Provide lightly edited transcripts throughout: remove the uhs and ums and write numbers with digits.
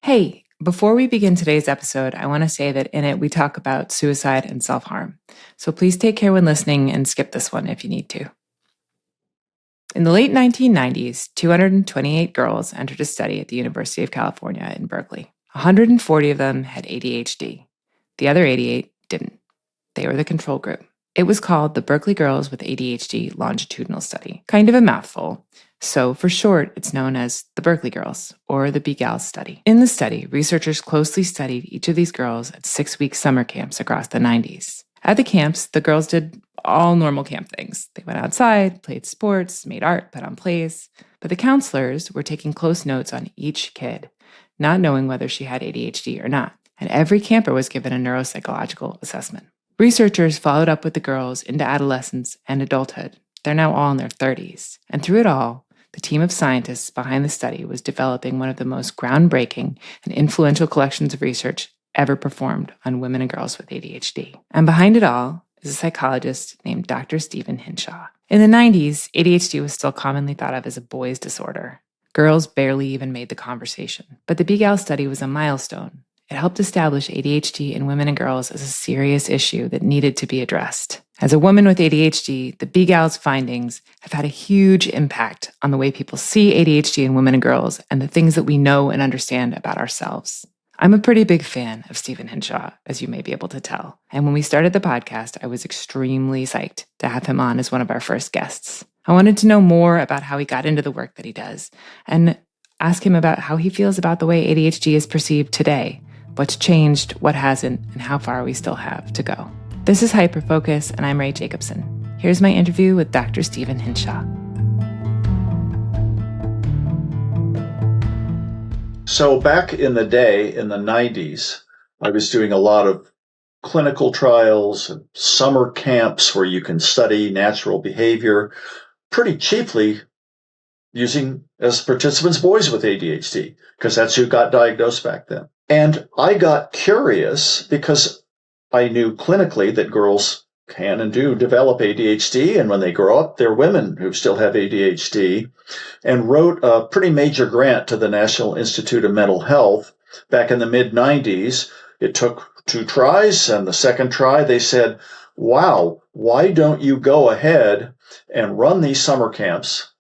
Hey, before we begin today's episode, I want to say that in it we talk about suicide and self-harm. So please take care when listening and skip this one if you need to. In the late 1990s, 228 girls entered a study at the University of California in Berkeley. 140 of them had ADHD. The other 88 didn't. They were the control group. It was called the Berkeley Girls with ADHD Longitudinal Study. Kind of a mouthful. So for short, it's known as the Berkeley Girls, or the BGALs study. In the study, researchers closely studied each of these girls at 6-week summer camps across the 90s. At the camps, the girls did all normal camp things. They went outside, played sports, made art, put on plays. But the counselors were taking close notes on each kid, not knowing whether she had ADHD or not. And every camper was given a neuropsychological assessment. Researchers followed up with the girls into adolescence and adulthood. They're now all in their 30s. And through it all, the team of scientists behind the study was developing one of the most groundbreaking and influential collections of research ever performed on women and girls with ADHD. And behind it all is a psychologist named Dr. Stephen Hinshaw. In the 90s, ADHD was still commonly thought of as a boys' disorder. Girls barely even made the conversation. But the BGAL study was a milestone. It helped establish ADHD in women and girls as a serious issue that needed to be addressed. As a woman with ADHD, the BGAL's findings have had a huge impact on the way people see ADHD in women and girls and the things that we know and understand about ourselves. I'm a pretty big fan of Stephen Hinshaw, as you may be able to tell. And when we started the podcast, I was extremely psyched to have him on as one of our first guests. I wanted to know more about how he got into the work that he does and ask him about how he feels about the way ADHD is perceived today. What's changed, what hasn't, and how far we still have to go. This is Hyperfocus, and I'm Rae Jacobson. Here's my interview with Dr. Stephen Hinshaw. So back in the day, in the 90s, I was doing a lot of clinical trials and summer camps where you can study natural behavior pretty cheaply using as participants boys with ADHD, because that's who got diagnosed back then. And I got curious because I knew clinically that girls can and do develop ADHD, and when they grow up, they're women who still have ADHD, and wrote a pretty major grant to the National Institute of Mental Health back in the mid-90s. It took 2 tries, and the second try, they said, wow, why don't you go ahead and run these summer camps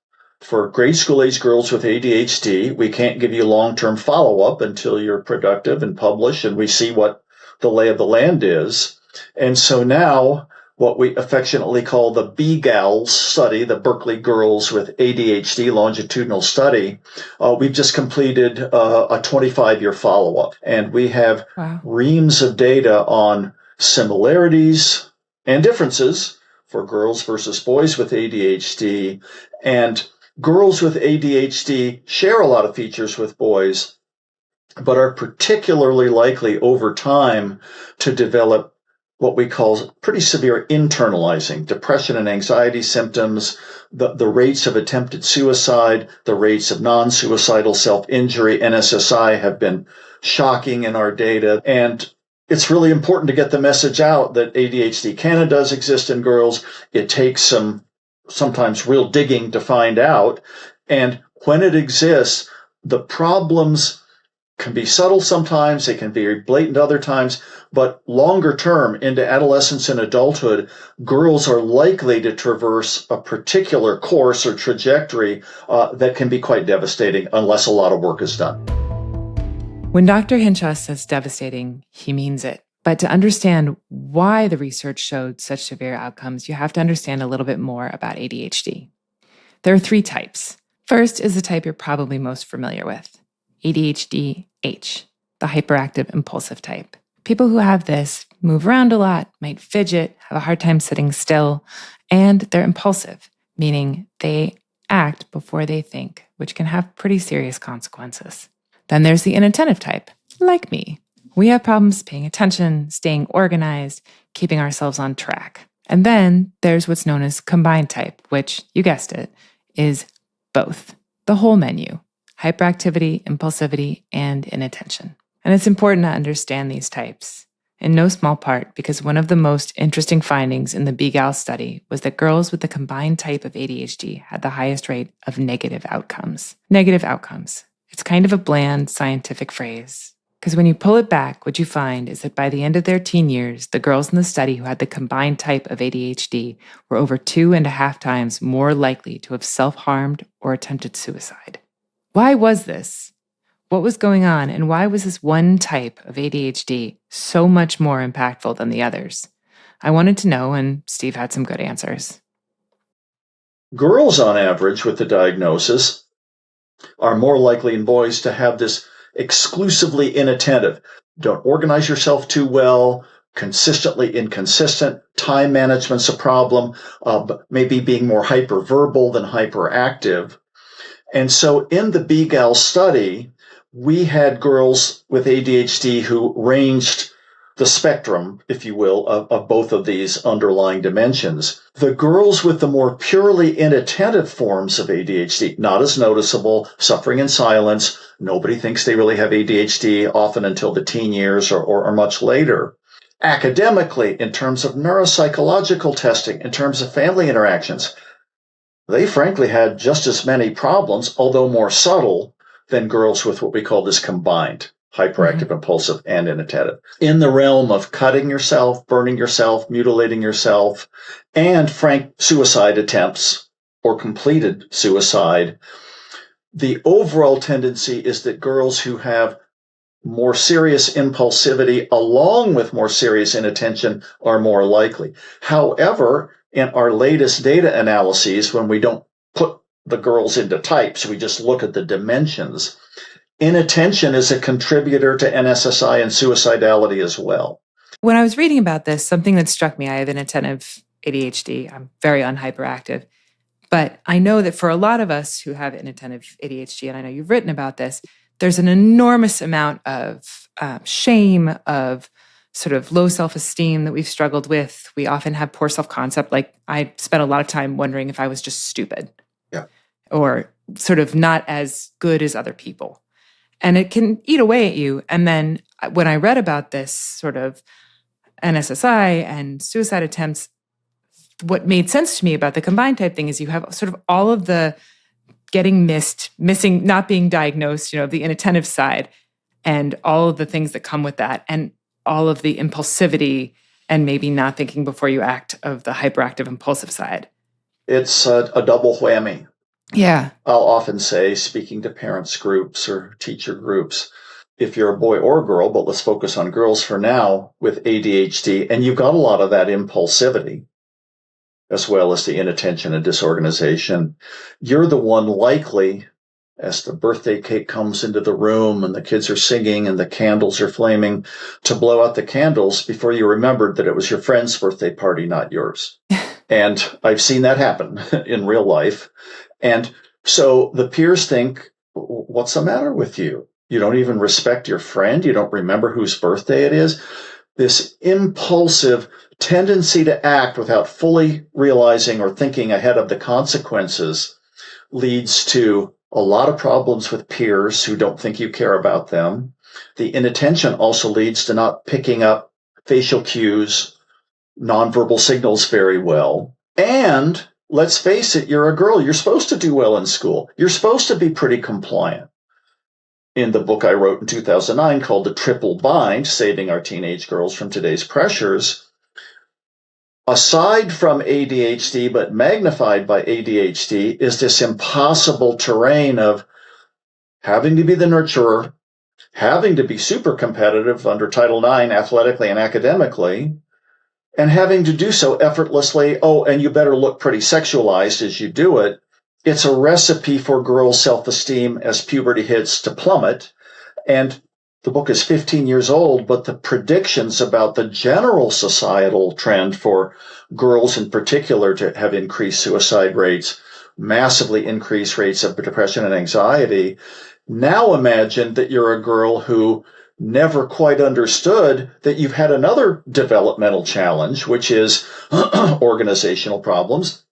for grade school age girls with ADHD? We can't give you long-term follow-up until you're productive and publish, and we see what the lay of the land is. And so now what we affectionately call the BGALs study, the Berkeley Girls with ADHD Longitudinal Study, we've just completed a 25-year follow-up. And we have reams of data on similarities and differences for girls versus boys with ADHD. And girls with ADHD share a lot of features with boys, but are particularly likely over time to develop what we call pretty severe internalizing, depression and anxiety symptoms, the rates of attempted suicide, the rates of non-suicidal self-injury, NSSI, have been shocking in our data. And it's really important to get the message out that ADHD can and does exist in girls. It takes sometimes real digging to find out. And when it exists, the problems can be subtle sometimes, they can be blatant other times, but longer term, into adolescence and adulthood, girls are likely to traverse a particular course or trajectory that can be quite devastating unless a lot of work is done. When Dr. Hinshaw says devastating, he means it. But to understand why the research showed such severe outcomes, you have to understand a little bit more about ADHD. There are 3 types. First is the type you're probably most familiar with, ADHD-H, the hyperactive impulsive type. People who have this move around a lot, might fidget, have a hard time sitting still, and they're impulsive, meaning they act before they think, which can have pretty serious consequences. Then there's the inattentive type, like me. We have problems paying attention, staying organized, keeping ourselves on track. And then there's what's known as combined type, which, you guessed it, is both, the whole menu. Hyperactivity, impulsivity, and inattention. And it's important to understand these types, in no small part because one of the most interesting findings in the BGAL study was that girls with the combined type of ADHD had the highest rate of negative outcomes. Negative outcomes. It's kind of a bland scientific phrase. Because when you pull it back, what you find is that by the end of their teen years, the girls in the study who had the combined type of ADHD were over 2.5 times more likely to have self-harmed or attempted suicide. Why was this? What was going on, and why was this one type of ADHD so much more impactful than the others? I wanted to know, and Steve had some good answers. Girls, on average, with the diagnosis are more likely in boys to have this exclusively inattentive, don't organize yourself too well, consistently inconsistent, time management's a problem, maybe being more hyperverbal than hyperactive. And so in the BGAL study, we had girls with ADHD who ranged the spectrum, if you will, of both of these underlying dimensions. The girls with the more purely inattentive forms of ADHD, not as noticeable, suffering in silence, nobody thinks they really have ADHD often until the teen years or much later. Academically, in terms of neuropsychological testing, in terms of family interactions, they frankly had just as many problems, although more subtle, than girls with what we call this combined hyperactive, impulsive, and inattentive. In the realm of cutting yourself, burning yourself, mutilating yourself, and frank suicide attempts or completed suicide, the overall tendency is that girls who have more serious impulsivity along with more serious inattention are more likely. However, in our latest data analyses, when we don't put the girls into types, we just look at the dimensions, inattention is a contributor to NSSI and suicidality as well. When I was reading about this, something that struck me, I have inattentive ADHD. I'm very unhyperactive. But I know that for a lot of us who have inattentive ADHD, and I know you've written about this, there's an enormous amount of shame, of sort of low self-esteem that we've struggled with. We often have poor self-concept. Like I spent a lot of time wondering if I was just stupid or sort of not as good as other people. And it can eat away at you. And then when I read about this sort of NSSI and suicide attempts, what made sense to me about the combined type thing is you have sort of all of the getting missing, not being diagnosed, the inattentive side, and all of the things that come with that, and all of the impulsivity and maybe not thinking before you act of the hyperactive impulsive side. It's a double whammy. Yeah. I'll often say, speaking to parents groups or teacher groups, if you're a boy or a girl, but let's focus on girls for now with ADHD, and you've got a lot of that impulsivity, as well as the inattention and disorganization, you're the one likely, as the birthday cake comes into the room and the kids are singing and the candles are flaming, to blow out the candles before you remembered that it was your friend's birthday party, not yours. And I've seen that happen in real life. And so the peers think, what's the matter with you? You don't even respect your friend. You don't remember whose birthday it is. This impulsive tendency to act without fully realizing or thinking ahead of the consequences leads to a lot of problems with peers who don't think you care about them. The inattention also leads to not picking up facial cues, nonverbal signals very well. And let's face it, you're a girl. You're supposed to do well in school. You're supposed to be pretty compliant. In the book I wrote in 2009 called The Triple Bind, Saving Our Teenage Girls from Today's Pressures, aside from ADHD, but magnified by ADHD, is this impossible terrain of having to be the nurturer, having to be super competitive under Title IX athletically and academically, and having to do so effortlessly. Oh, and you better look pretty sexualized as you do it. It's a recipe for girls' self-esteem as puberty hits to plummet. And the book is 15 years old, but the predictions about the general societal trend for girls in particular to have increased suicide rates, massively increased rates of depression and anxiety. Now imagine that you're a girl who never quite understood that you've had another developmental challenge, which is organizational problems,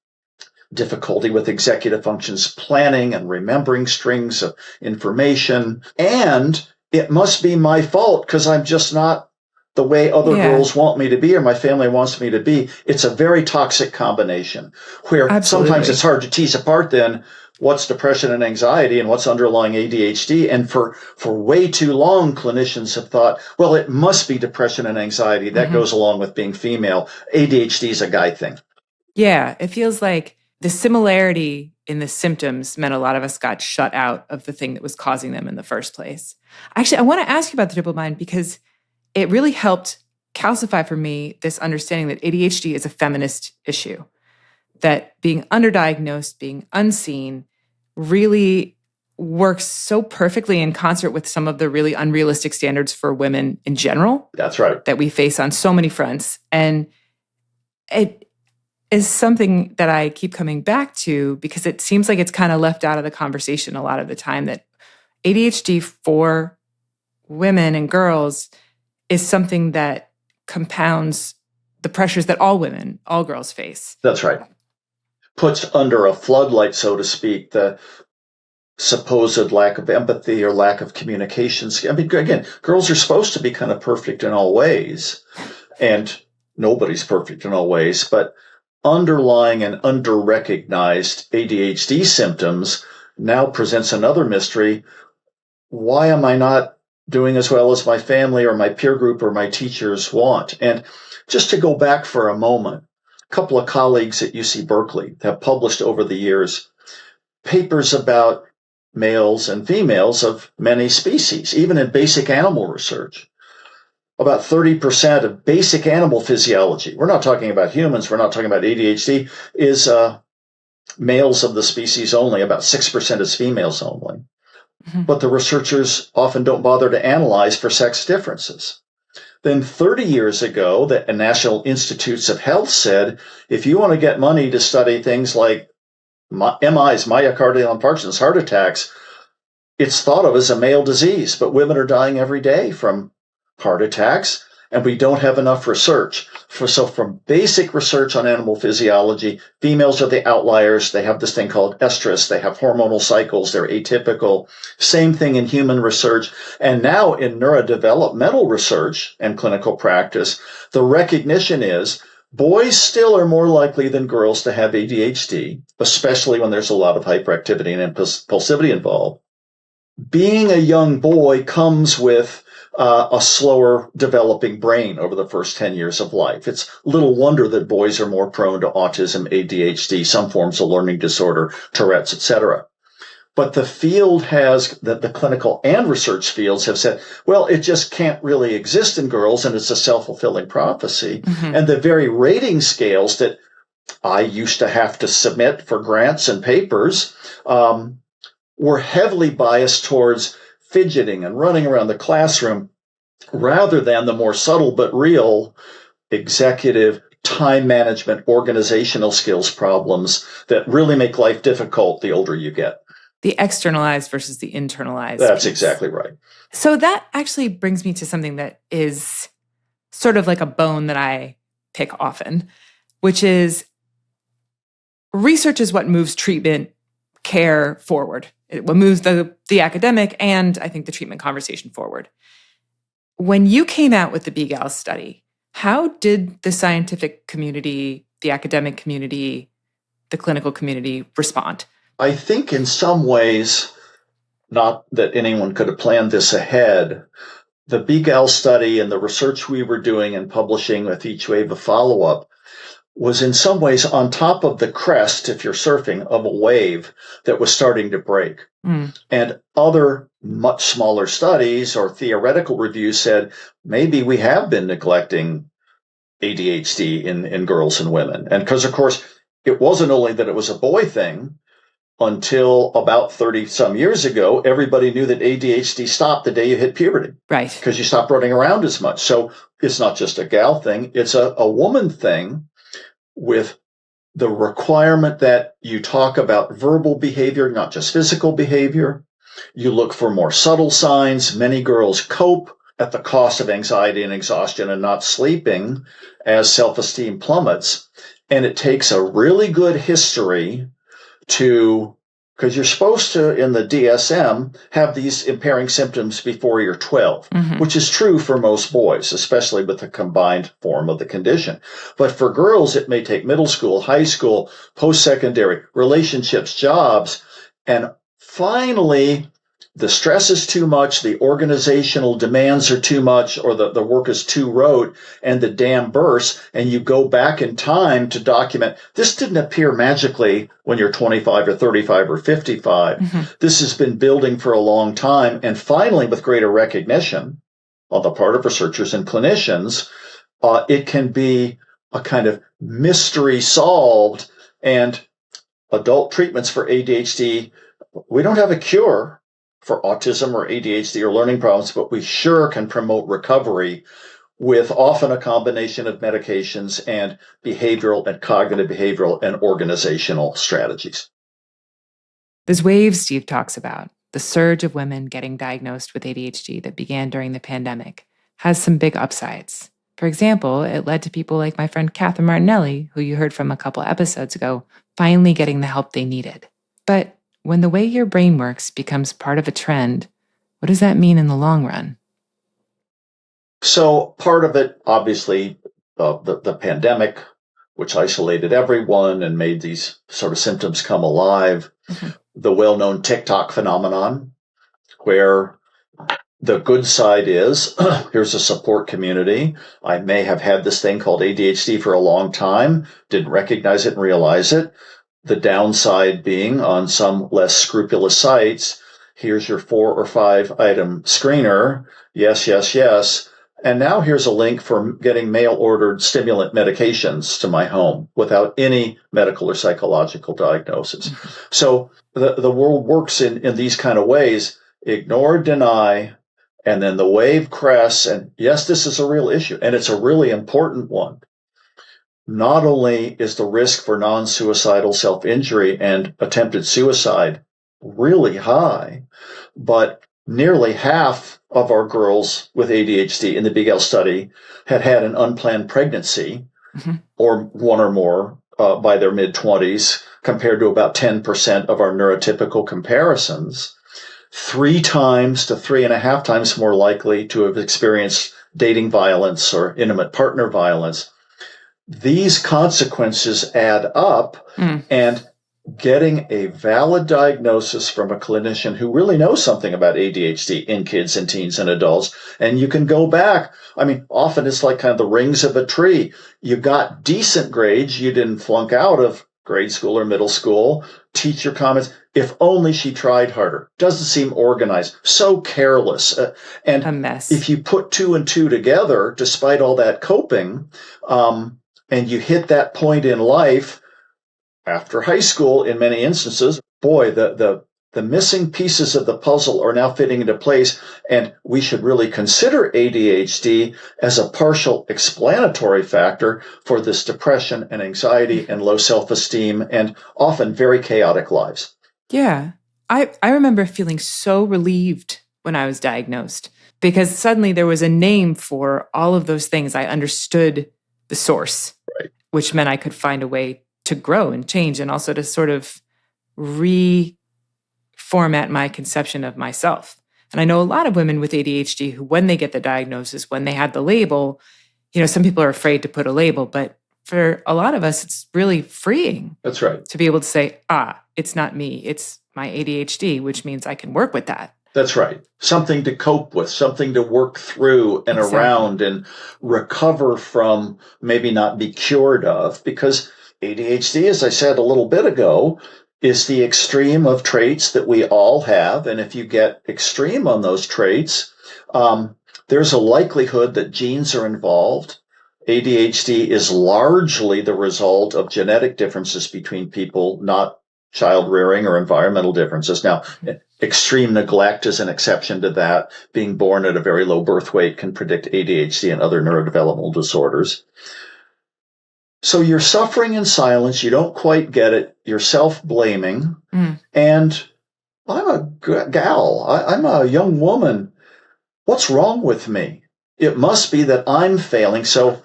difficulty with executive functions planning and remembering strings of information, and it must be my fault because I'm just not the way other girls want me to be or my family wants me to be. It's a very toxic combination where sometimes it's hard to tease apart then what's depression and anxiety and what's underlying ADHD. And for way too long, clinicians have thought, well, it must be depression and anxiety. That goes along with being female. ADHD is a guy thing. Yeah, it feels like the similarity in the symptoms meant a lot of us got shut out of the thing that was causing them in the first place. Actually, I want to ask you about the triple bind because it really helped calcify for me this understanding that ADHD is a feminist issue, that being underdiagnosed, being unseen, really works so perfectly in concert with some of the really unrealistic standards for women in general. That's right. That we face on so many fronts. And it is something that I keep coming back to because it seems like it's kind of left out of the conversation a lot of the time, that ADHD for women and girls is something that compounds the pressures that all women, all girls face. That's right. Puts under a floodlight, so to speak, the supposed lack of empathy or lack of communication. I mean, again, girls are supposed to be kind of perfect in all ways, and nobody's perfect in all ways, but underlying and under-recognized ADHD symptoms now presents another mystery. Why am I not doing as well as my family or my peer group or my teachers want? And just to go back for a moment, a couple of colleagues at UC Berkeley have published over the years papers about males and females of many species, even in basic animal research. About 30% of basic animal physiology, we're not talking about humans, we're not talking about ADHD, is males of the species only. About 6% is females only. But the researchers often don't bother to analyze for sex differences. Then 30 years ago, the National Institutes of Health said, if you want to get money to study things like MIs, myocardial infarctions, heart attacks, it's thought of as a male disease, but women are dying every day from heart attacks, and we don't have enough research. So from basic research on animal physiology, females are the outliers. They have this thing called estrus. They have hormonal cycles. They're atypical. Same thing in human research. And now in neurodevelopmental research and clinical practice, the recognition is boys still are more likely than girls to have ADHD, especially when there's a lot of hyperactivity and impulsivity involved. Being a young boy comes with a slower developing brain over the first 10 years of life. It's little wonder that boys are more prone to autism, ADHD, some forms of learning disorder, Tourette's, etc. But the field has, the clinical and research fields have said, well, it just can't really exist in girls, and it's a self-fulfilling prophecy. And the very rating scales that I used to have to submit for grants and papers were heavily biased towards fidgeting and running around the classroom rather than the more subtle but real executive, time management, organizational skills problems that really make life difficult the older you get. The externalized versus the internalized. That's piece. Exactly right. So that actually brings me to something that is sort of like a bone that I pick often, which is research is what moves treatment care forward. What moves the academic and I think the treatment conversation forward. When you came out with the BGALs study, how did the scientific community, the academic community, the clinical community respond? I think in some ways, not that anyone could have planned this ahead, the BGALs study and the research we were doing and publishing with each wave of follow-up was in some ways on top of the crest, if you're surfing, of a wave that was starting to break. And other much smaller studies or theoretical reviews said, maybe we have been neglecting ADHD in girls and women. And because, of course, it wasn't only that it was a boy thing. Until about 30 some years ago, everybody knew that ADHD stopped the day you hit puberty. Right. Because you stopped running around as much. So it's not just a gal thing. It's a woman thing with the requirement that you talk about verbal behavior, not just physical behavior. You look for more subtle signs. Many girls cope at the cost of anxiety and exhaustion and not sleeping as self-esteem plummets. And it takes a really good history because you're supposed to, in the DSM, have these impairing symptoms before you're 12, which is true for most boys, especially with the combined form of the condition. But for girls, it may take middle school, high school, post-secondary, relationships, jobs. And finally, the stress is too much, the organizational demands are too much, or the work is too rote, and the dam bursts, and you go back in time to document. This didn't appear magically when you're 25 or 35 or 55. Mm-hmm. This has been building for a long time, and finally, with greater recognition on the part of researchers and clinicians, it can be a kind of mystery solved, and adult treatments for ADHD, we don't have a cure for autism or ADHD or learning problems, but we sure can promote recovery with often a combination of medications and behavioral and cognitive behavioral and organizational strategies. This wave Steve talks about, the surge of women getting diagnosed with ADHD that began during the pandemic, has some big upsides. For example, it led to people like my friend Catherine Martinelli, who you heard from a couple episodes ago, finally getting the help they needed. But when the way your brain works becomes part of a trend, what does that mean in the long run? So part of it, obviously, the pandemic, which isolated everyone and made these sort of symptoms come alive. Mm-hmm. The well-known TikTok phenomenon, where the good side is, here's a support community. I may have had this thing called ADHD for a long time, didn't recognize it and realize it. The downside being on some less scrupulous sites, here's your 4 or 5 item screener. Yes, yes, yes. And now here's a link for getting mail-ordered stimulant medications to my home without any medical or psychological diagnosis. Mm-hmm. So the world works in these kind of ways. Ignore, deny, and then the wave crests. And yes, this is a real issue, and it's a really important one. Not only is the risk for non-suicidal self-injury and attempted suicide really high, but nearly half of our girls with ADHD in the BGALs study had an unplanned pregnancy, mm-hmm. or one or more by their mid-20s, compared to about 10% of our neurotypical comparisons. 3 times to 3.5 times more likely to have experienced dating violence or intimate partner violence. These consequences add up, and getting a valid diagnosis from a clinician who really knows something about ADHD in kids and teens and adults, and you can go back. I mean, often it's like kind of the rings of a tree. You got decent grades. You didn't flunk out of grade school or middle school. Teacher comments, if only she tried harder. Doesn't seem organized. So careless. And a mess. If you put 2 and 2 together, despite all that coping, and you hit that point in life after high school, in many instances, boy, the missing pieces of the puzzle are now fitting into place, and we should really consider ADHD as a partial explanatory factor for this depression and anxiety and low self-esteem and often very chaotic lives. Yeah. I remember feeling so relieved when I was diagnosed, because suddenly there was a name for all of those things. I understood the source, right, which meant I could find a way to grow and change, and also to sort of reformat my conception of myself. And I know a lot of women with ADHD who, when they get the diagnosis, when they had the label, some people are afraid to put a label, but for a lot of us, it's really freeing. That's right. To be able to say, it's not me, it's my ADHD, which means I can work with that. That's right. Something to cope with, something to work through and exactly. around and recover from, maybe not be cured of, because ADHD, as I said a little bit ago, is the extreme of traits that we all have. And if you get extreme on those traits, there's a likelihood that genes are involved. ADHD is largely the result of genetic differences between people, not child rearing or environmental differences. Now, extreme neglect is an exception to that. Being born at a very low birth weight can predict ADHD and other neurodevelopmental disorders. So you're suffering in silence. You don't quite get it. You're self-blaming. And I'm a gal. I'm a young woman. What's wrong with me? It must be that I'm failing. So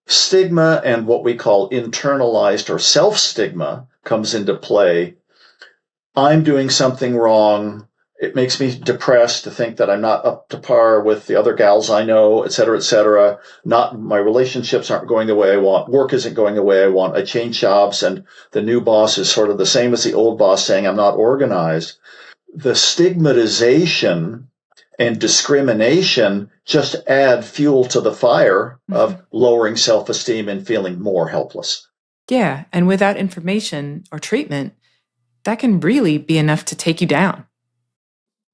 stigma and what we call internalized or self-stigma comes into play. I'm doing something wrong. It makes me depressed to think that I'm not up to par with the other gals I know, et cetera, et cetera. Not, my relationships aren't going the way I want. Work isn't going the way I want. I change jobs and the new boss is sort of the same as the old boss, saying I'm not organized. The stigmatization and discrimination just add fuel to the fire of lowering self-esteem and feeling more helpless. Yeah, and without information or treatment, that can really be enough to take you down.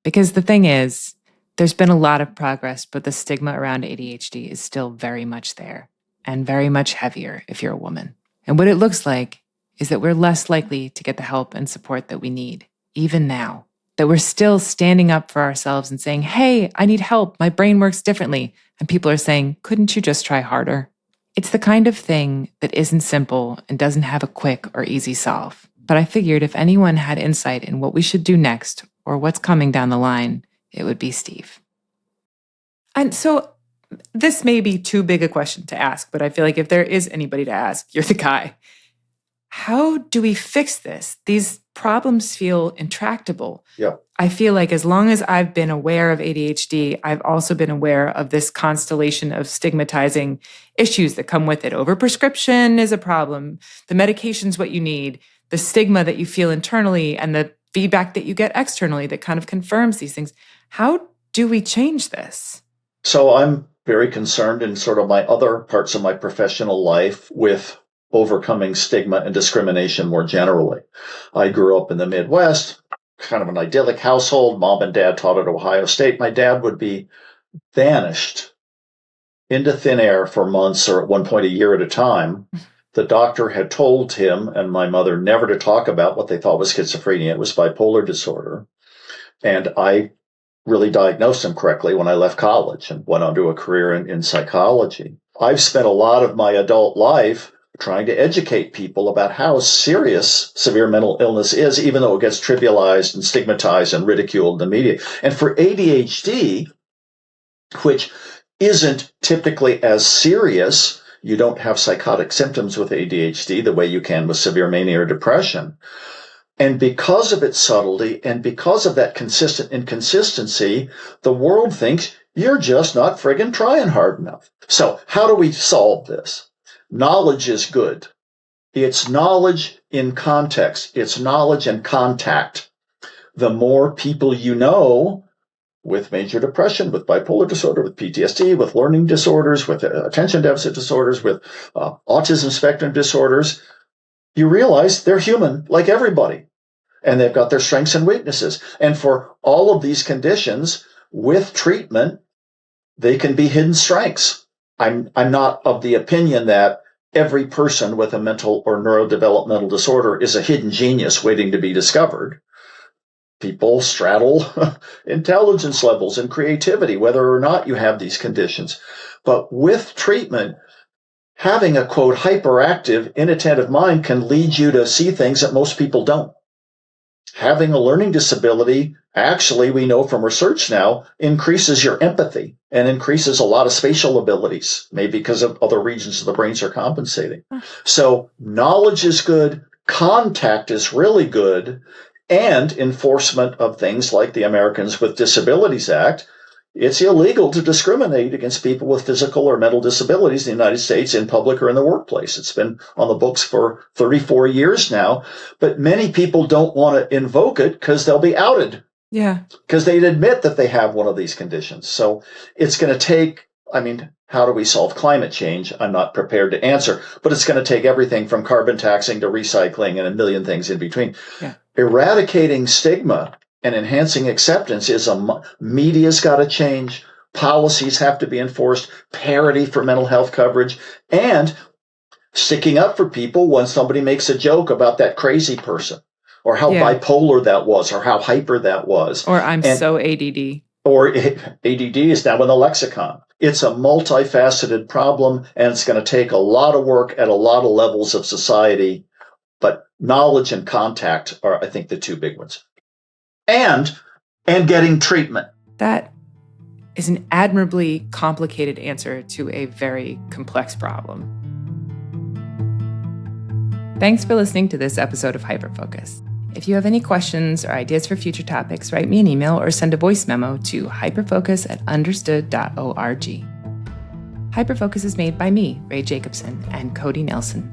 Because the thing is, there's been a lot of progress, but the stigma around ADHD is still very much there and very much heavier if you're a woman. And what it looks like is that we're less likely to get the help and support that we need, even now. That we're still standing up for ourselves and saying, hey, I need help. My brain works differently. And people are saying, couldn't you just try harder? It's the kind of thing that isn't simple and doesn't have a quick or easy solve. But I figured if anyone had insight in what we should do next or what's coming down the line, it would be Steve. And so this may be too big a question to ask, but I feel like if there is anybody to ask, you're the guy. How do we fix this? These problems feel intractable. Yep. I feel like as long as I've been aware of ADHD, I've also been aware of this constellation of stigmatizing issues that come with it. Overprescription is a problem. The medication's what you need. The stigma that you feel internally and the feedback that you get externally that kind of confirms these things. How do we change this? So I'm very concerned in sort of my other parts of my professional life with overcoming stigma and discrimination more generally. I grew up in the Midwest, kind of an idyllic household. Mom and dad taught at Ohio State. My dad would be vanished into thin air for months, or at one point a year at a time. The doctor had told him and my mother never to talk about what they thought was schizophrenia. It was bipolar disorder. And I really diagnosed him correctly when I left college and went on to a career in psychology. I've spent a lot of my adult life trying to educate people about how serious severe mental illness is, even though it gets trivialized and stigmatized and ridiculed in the media. And for ADHD, which isn't typically as serious, you don't have psychotic symptoms with ADHD the way you can with severe mania or depression. And because of its subtlety and because of that consistent inconsistency, the world thinks you're just not friggin' trying hard enough. So how do we solve this? Knowledge is good. It's knowledge in context. It's knowledge and contact. The more people you know with major depression, with bipolar disorder, with PTSD, with learning disorders, with attention deficit disorders, with autism spectrum disorders, you realize they're human like everybody. And they've got their strengths and weaknesses. And for all of these conditions, with treatment, they can be hidden strengths. I'm not of the opinion that every person with a mental or neurodevelopmental disorder is a hidden genius waiting to be discovered. People straddle intelligence levels and creativity, whether or not you have these conditions. But with treatment, having a, quote, hyperactive, inattentive mind can lead you to see things that most people don't. Having a learning disability, actually, we know from research now, increases your empathy and increases a lot of spatial abilities, maybe because of other regions of the brains are compensating. So knowledge is good, contact is really good, and enforcement of things like the Americans with Disabilities Act. It's illegal to discriminate against people with physical or mental disabilities in the United States in public or in the workplace. It's been on the books for 34 years now, but many people don't want to invoke it because they'll be outed. Yeah. Because they'd admit that they have one of these conditions. So it's going to take, how do we solve climate change? I'm not prepared to answer, but it's going to take everything from carbon taxing to recycling and a million things in between. Yeah. Eradicating stigma and enhancing acceptance is media's got to change. Policies have to be enforced, parity for mental health coverage, and sticking up for people when somebody makes a joke about that crazy person or how bipolar that was or how hyper that was. Or I'm so ADD. Or ADD is now in the lexicon. It's a multifaceted problem, and it's going to take a lot of work at a lot of levels of society. But knowledge and contact are, I think, the two big ones. And getting treatment. That is an admirably complicated answer to a very complex problem. Thanks for listening to this episode of Hyperfocus. If you have any questions or ideas for future topics, write me an email or send a voice memo to hyperfocus@understood.org. Hyperfocus is made by me, Rae Jacobson, and Cody Nelson.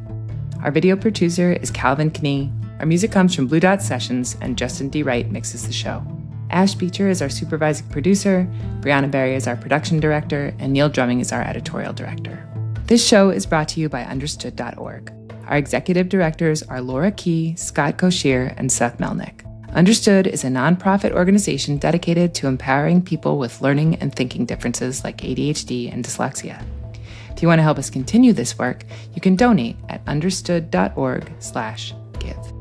Our video producer is Calvin Knee. Our music comes from Blue Dot Sessions, and Justin D. Wright mixes the show. Ash Beecher is our supervising producer, Brianna Berry is our production director, and Neil Drumming is our editorial director. This show is brought to you by understood.org. Our executive directors are Laura Key, Scott Koshier, and Seth Melnick. Understood is a nonprofit organization dedicated to empowering people with learning and thinking differences like ADHD and dyslexia. If you want to help us continue this work, you can donate at understood.org/give.